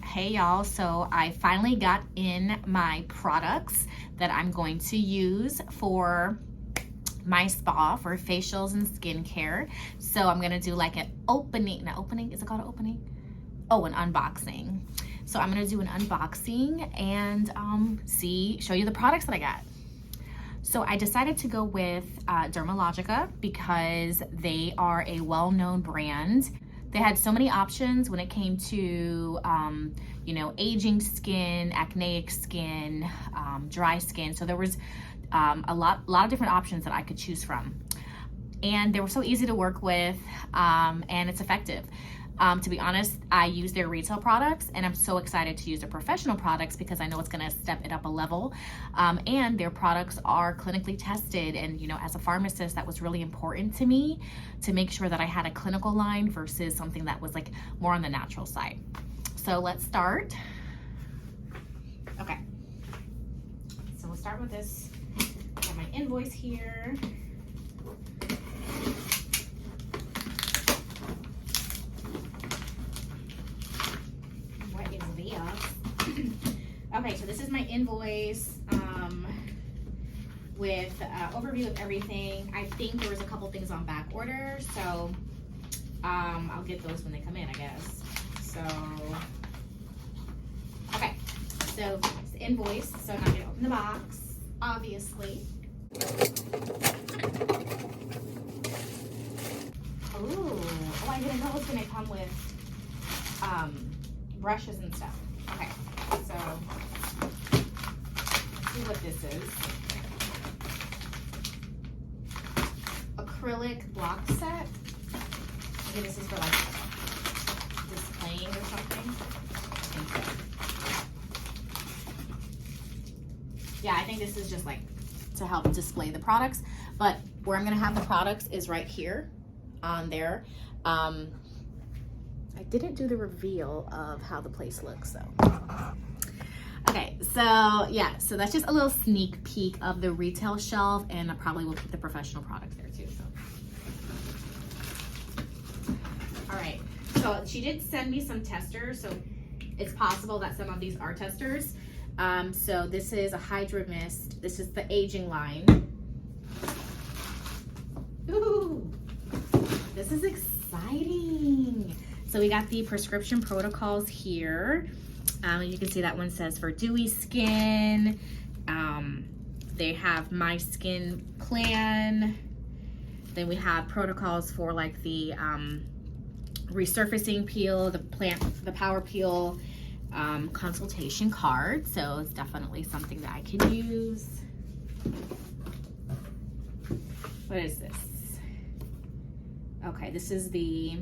Hey y'all, so I finally got in my products that I'm going to use for my spa for facials and skincare. So I'm gonna do like an opening, is it called an opening? Oh, an unboxing. So I'm gonna do an unboxing and show you the products that I got. So I decided to go with Dermalogica because they are a well-known brand. They had so many options when it came to, you know, aging skin, acneic skin, dry skin. So there was a lot of different options that I could choose from. And they were so easy to work with, and it's effective. To be honest, I use their retail products and I'm so excited to use their professional products because I know it's gonna step it up a level. And their products are clinically tested. And you know, as a pharmacist, that was really important to me to make sure that I had a clinical line versus something that was like more on the natural side. So let's start. Okay, so we'll start with this. I got my Invoice here. Okay, so this is my Invoice with overview of everything. I think there was a couple things on back order, so I'll get those when they come in, I guess. So, okay, so it's the Invoice. So now I'm gonna open the box, obviously. Oh, I didn't know it was gonna come with brushes and stuff. Okay, so let's see what this is. Acrylic block set. Maybe this is for like displaying or something. Yeah, I think this is just like to help display the products. But where I'm gonna have the products is right here on there. I didn't do the reveal of how the place looks, so. Okay, so yeah, so that's just a little sneak peek of the retail shelf, and I probably will keep the professional products there too, so. All right, so she did send me some testers, so it's possible that some of these are testers. So this is a Hydra Mist. This is the aging line. Ooh, this is exciting. So we got the prescription protocols here. You can see that one says for dewy skin. They have My Skin Plan. Then we have protocols for like the resurfacing peel, the power peel, consultation card. So it's definitely something that I can use. What is this? Okay, this is the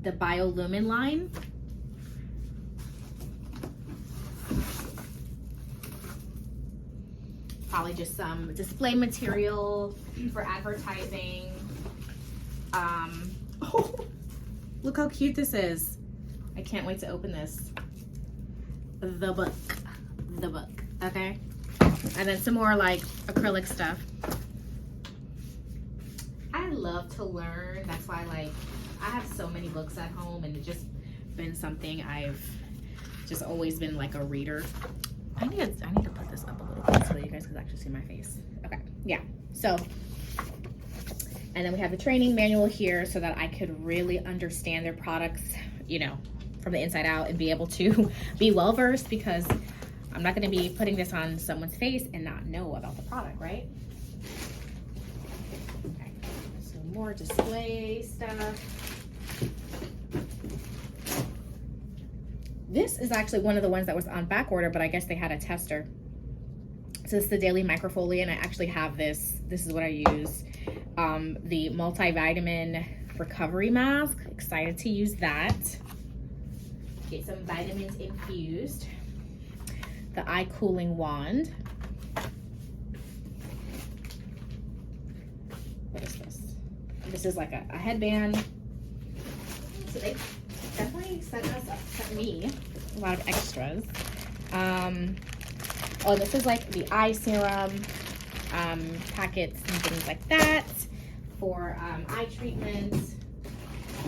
Biolumin line. Probably just some display material for advertising. Oh, look how cute this is. I can't wait to open this. The book, okay? And then some more like acrylic stuff. I love to learn. That's why I have so many books at home, and it's just been something I've just always been like a reader. I need to put this up a little bit so that you guys can actually see my face. Okay, yeah. So, and then we have the training manual here so that I could really understand their products, you know, from the inside out and be able to be well versed, because I'm not going to be putting this on someone's face and not know about the product, right? Okay, so more display stuff. This is actually one of the ones that was on back order, but I guess they had a tester. So it's the Daily Microfolia, and I actually have this. This is what I use. The Multivitamin Recovery Mask. Excited to use that. Get some vitamins infused. The Eye Cooling Wand. What is this? This is like a headband. So they definitely sent me a lot of extras. Oh, this is like the eye serum packets and things like that for eye treatments.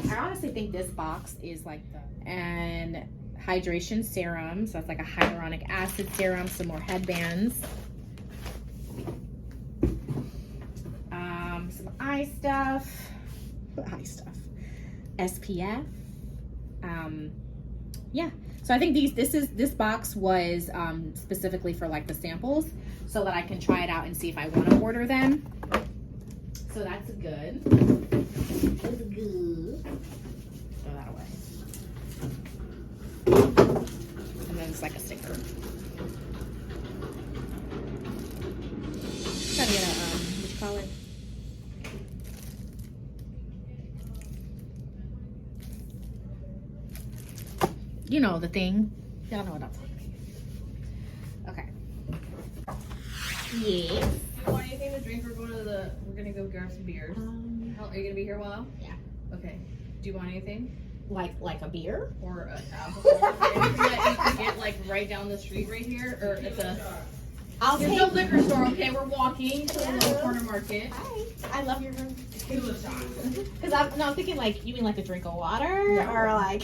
I honestly think this box is like the, and hydration serum. So it's like a hyaluronic acid serum, some more headbands. Some eye stuff. Eye stuff. SPF. Yeah. So I think this box was specifically for like the samples, so that I can try it out and see if I want to order them. So that's good. That's good. Throw that away. And then it's like a sticker. Trying to get a what you call it? You know the thing. Y'all know what I'm talking about. Okay. Yes. You want anything to drink? We're gonna go grab some beers. Are you gonna be here a while? Yeah. Okay. Do you want anything? Like a beer? Or alcohol? Anything that you can get like right down the street right here? Or it's a... There's no liquor store, okay? We're walking to the little corner market. Hi. I love your room. Do a shot. Because I'm thinking like, you mean like a drink of water? No. Or like...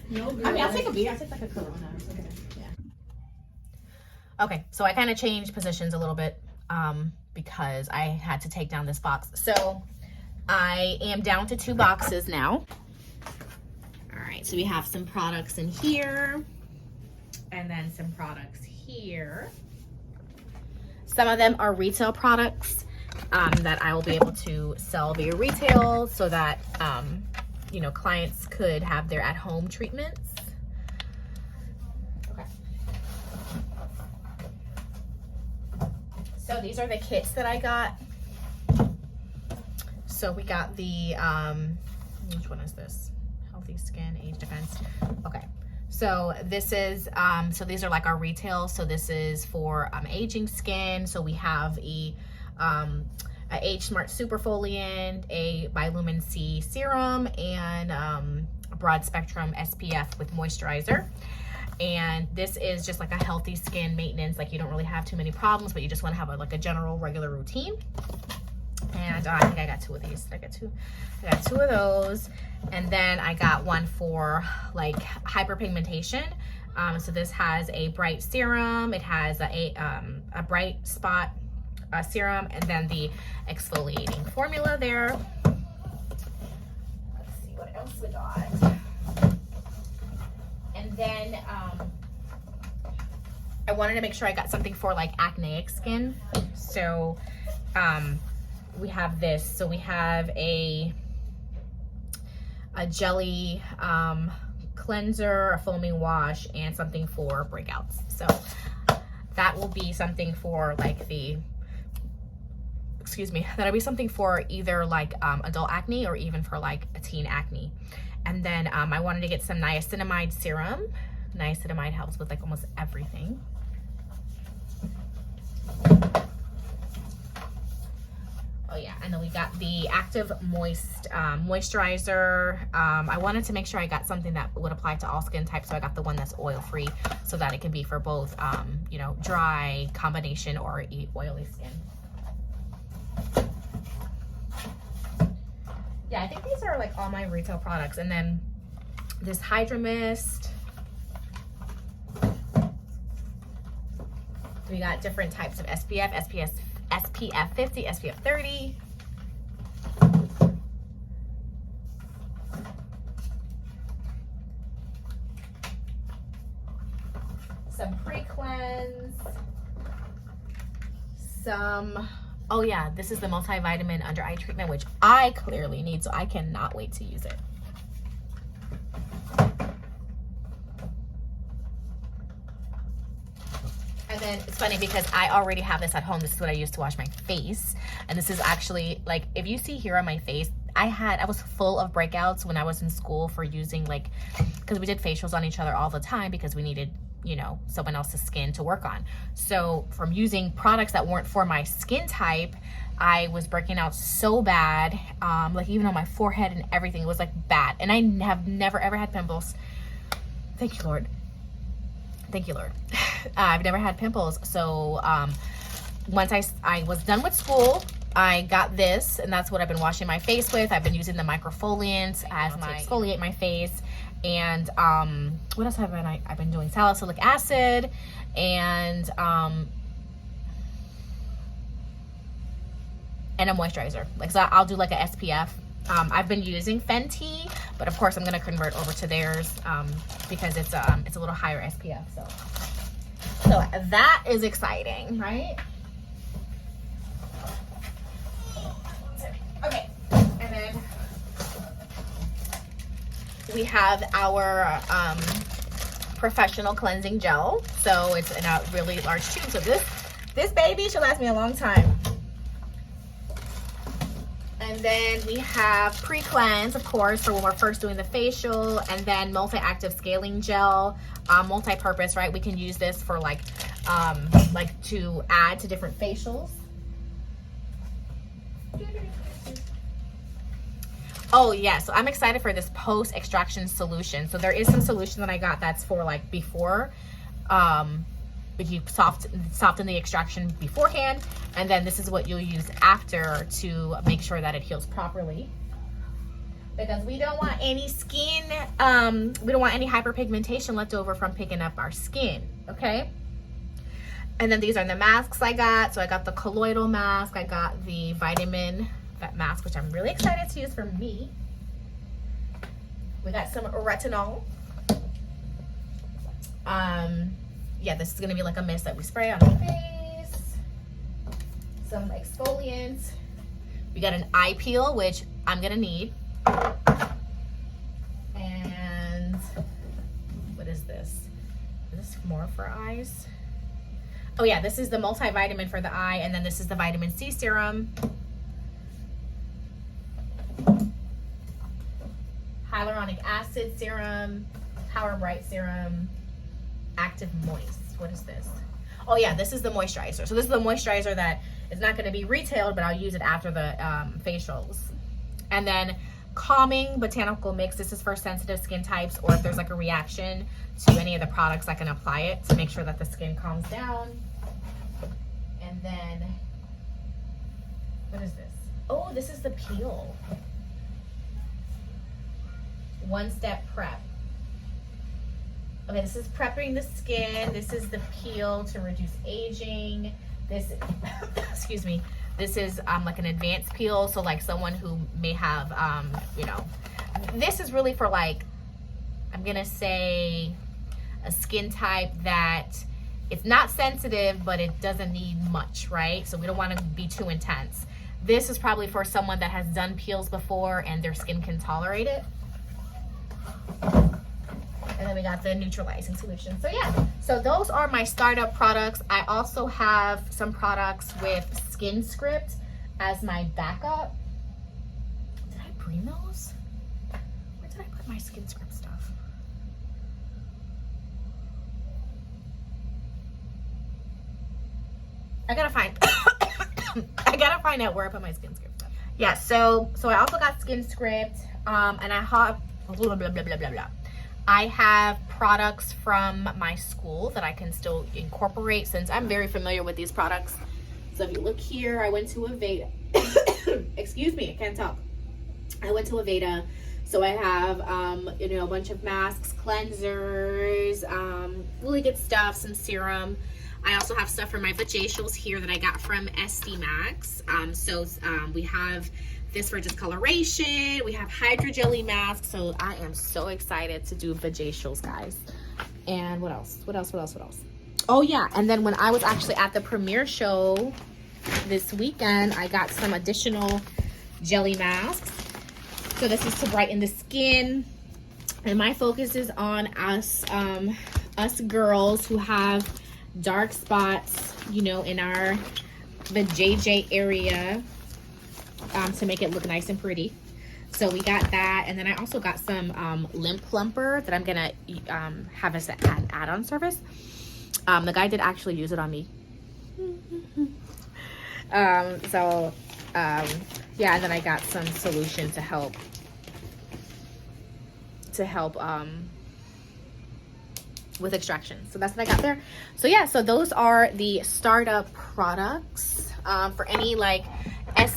No, girl. I mean, I'll take a beer. I'll take like a Corona. Okay. Yeah. Okay, so I kind of changed positions a little bit because I had to take down this box. So I am down to 2 boxes now. All right, so we have some products in here and then some products here. Some of them are retail products that I will be able to sell via retail so that you know, clients could have their at-home treatments. Okay. So these are the kits that I got. So we got the, which one is this? Healthy Skin, Age Defense. Okay. So this is, so these are like our retail. So this is for aging skin. So we have a Age Smart Superfoliant, a Bilumin C serum, and a broad spectrum SPF with moisturizer. And this is just like a healthy skin maintenance. Like you don't really have too many problems, but you just want to have like a general regular routine. And I think I got 2 of these. I got 2 of those. And then I got one for like hyperpigmentation. So this has a bright serum. It has a bright spot serum, and then the exfoliating formula there. Let's see what else we got. And then I wanted to make sure I got something for like acneic skin. So we have this. So we have a jelly cleanser, a foaming wash, and something for breakouts. So that will be something for like the, that'll be something for either like adult acne or even for like a teen acne. And then I wanted to get some niacinamide serum. Niacinamide helps with like almost everything. Oh yeah, and then we got the Active Moist moisturizer. I wanted to make sure I got something that would apply to all skin types, so I got the one that's oil-free, so that it can be for both, you know, dry, combination, or oily skin. Yeah, I think these are like all my retail products. And then this Hydra Mist. We got different types of SPF, SPF 50, SPF 30. Some pre-cleanse. Some, oh yeah, this is the multivitamin under eye treatment, which I clearly need, so I cannot wait to use it. And then it's funny because I already have this at home. This is what I use to wash my face. And this is actually, like, if you see here on my face, I was full of breakouts when I was in school for using, like, because we did facials on each other all the time because we needed, you know, someone else's skin to work on. So from using products that weren't for my skin type, I was breaking out so bad, like even on my forehead and everything. It was like bad. And I have never ever had pimples. Thank you, Lord. Thank you, Lord. I've never had pimples. So once I was done with school, I got this, and that's what I've been washing my face with. I've been using the microfoliant as my exfoliate my face. And what else have I've been doing salicylic acid and a moisturizer. Like, so I'll do like a SPF. I've been using Fenty, but of course I'm gonna convert over to theirs because it's a little higher SPF. So that is exciting, right? Okay, and then we have our professional cleansing gel. So it's in a really large tube. So this baby should last me a long time. And then we have pre-cleanse, of course, for when we're first doing the facial, and then multi-active scaling gel, multi-purpose, right? We can use this for like to add to different facials. Oh yeah, so I'm excited for this post-extraction solution. So there is some solution that I got that's for like before, you soften the extraction beforehand, and then this is what you'll use after to make sure that it heals properly. Because we don't want any skin, we don't want any hyperpigmentation left over from picking up our skin, okay? And then these are the masks I got. So I got the colloidal mask, I got the vitamin mask, which I'm really excited to use for me. We got some retinol. Yeah, this is gonna be like a mist that we spray on our face. Some exfoliant. We got an eye peel, which I'm gonna need. And what is this? Is this more for eyes? Oh yeah, this is the multivitamin for the eye, and then this is the vitamin C serum. Hyaluronic acid serum, Power Bright serum, Active Moist. What is this? Oh yeah, this is the moisturizer. So this is the moisturizer that is not going to be retailed, but I'll use it after the facials. And then calming botanical mix. This is for sensitive skin types, or if there's like a reaction to any of the products, I can apply it to make sure that the skin calms down. And then, what is this? Oh, this is the peel. One-step prep. Okay, this is prepping the skin. This is the peel to reduce aging. This, excuse me, this is like an advanced peel. So like someone who may have, you know, this is really for like, I'm gonna say a skin type that it's not sensitive, but it doesn't need much, right? So we don't want to be too intense. This is probably for someone that has done peels before and their skin can tolerate it. And then we got the neutralizing solution. So yeah, so those are my startup products. I also have some products with Skin Script as my backup. Did I bring those? Where did I put my Skin Script stuff? I gotta find I gotta find out where I put my Skin Script stuff. Yeah, so I also got Skin Script, and I have blah blah blah blah blah blah. I have products from my school that I can still incorporate since I'm very familiar with these products. So if you look here, I went to Aveda. Excuse me, I can't talk. I went to Aveda. So I have, you know, a bunch of masks, cleansers, really good stuff, some serum. I also have stuff for my vajacials here that I got from SD Max. We have this for discoloration. We have Hydra Jelly Mask. So I am so excited to do vajacials, guys. And what else? What else? Oh yeah, and then when I was actually at the premiere show this weekend, I got some additional jelly masks. So this is to brighten the skin. And my focus is on us girls who have dark spots, you know, in the JJ area, to make it look nice and pretty. So we got that, and then I also got some lip plumper that I'm gonna have as an add-on service. The guy did actually use it on me. Yeah, and then I got some solution to help with extraction. So that's what I got there. So yeah, so those are the startup products for any like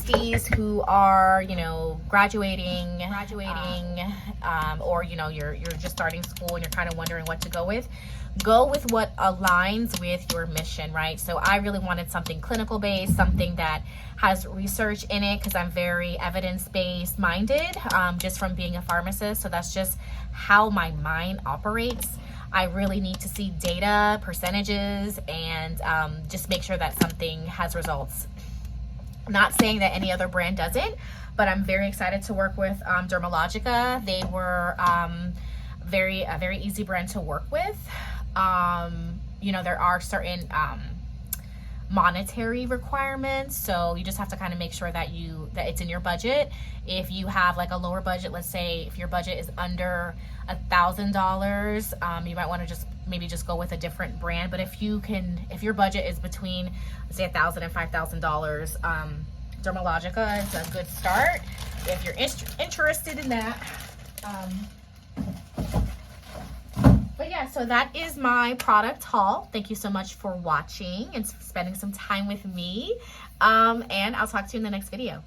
besties who are, you know, graduating, or, you know, you're just starting school and you're kind of wondering what to go with what aligns with your mission, right? So I really wanted something clinical based, something that has research in it, because I'm very evidence-based minded, just from being a pharmacist. So that's just how my mind operates. I really need to see data, percentages, and just make sure that something has results. Not saying that any other brand doesn't, but I'm very excited to work with Dermalogica. They were a very easy brand to work with. You know, there are certain monetary requirements, so you just have to kind of make sure that it's in your budget. If you have like a lower budget, let's say if your budget is under $1,000, you might want to maybe go with a different brand. But if your budget is between, let's say, $1,000 and $5,000, Dermalogica is a good start if you're interested in that. But yeah, so that is my product haul. Thank you so much for watching and spending some time with me. And I'll talk to you in the next video.